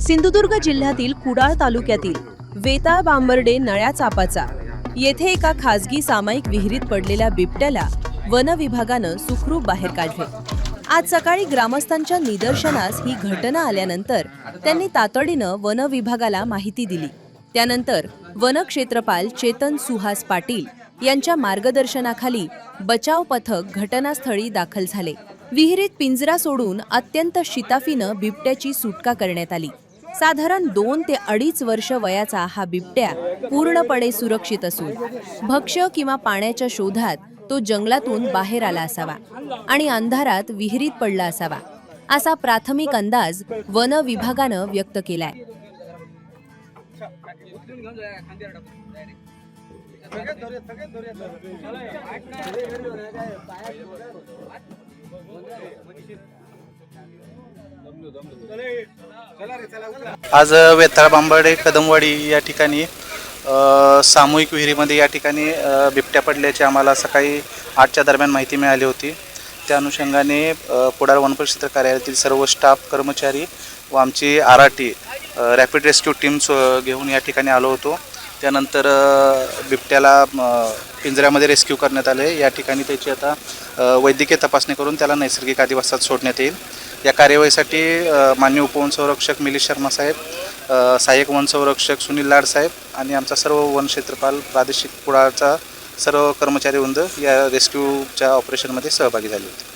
सिंधुदुर्ग जिल्ह्यातील कुडाळ तालुक्यातील वेताळ बांबर्डे नळ्या चापाचा येथे एका खासगी सामायिक विहिरीत पडलेल्या बिबट्याला वन विभागानं सुखरूप बाहेर काढले। आज सकाळी ग्रामस्थांच्या निदर्शनास ही घटना आल्यानंतर त्यांनी तातडीनं वन विभागाला माहिती दिली। त्यानंतर वन क्षेत्रपाल चेतन सुहास पाटील यांच्या मार्गदर्शनाखाली बचाव पथक घटनास्थळी दाखल झाले। विहिरीत पिंजरा सोडून अत्यंत शिताफीनं बिबट्याची सुटका करण्यात आली। साधारण 2 ते 2.5 वर्ष वयाचा हा बिबट्या पूर्णपणे सुरक्षित असून भक्ष्य किंवा पाण्याच्या शोधात तो जंगलातून बाहेर आला असावा आणि अंधारात विहिरीत पडला असावा असा प्राथमिक अंदाज वन विभागानं व्यक्त केलाय। आज वेताळ बांबर्डे कदमवाडी या ठिकाणी सामूहिक विहिरीमध्ये या ठिकाणी बिबट्या पडल्याची आम्हाला सकाळी 8च्या दरम्यान माहिती मिळाली होती। त्या अनुषंगाने कुडाळ वनपरिक्षेत्र कार्यालयातील सर्व स्टाफ कर्मचारी व आमची आरआरटी रॅपिड रेस्क्यू टीम्स घेऊन या ठिकाणी आलो होतो। त्यानंतर बिबट्याला पिंजऱ्यामध्ये रेस्क्यू करण्यात आले। या ठिकाणी त्याची आता वैद्यकीय तपासणी करून त्याला नैसर्गिक अधिवासात सोडण्यात येईल। या कार्यवाहीसाठी माननीय उपवनसंरक्षक मिलिंद शर्मा साहेब, सहाय्यक वनसंरक्षक सुनील लाड साहेब आणि आमचा सर्व वन क्षेत्रपाल प्रादेशिक कुडाळचा सर्व कर्मचारी वृंद या रेस्क्यूच्या ऑपरेशनमध्ये सहभागी झाले होते।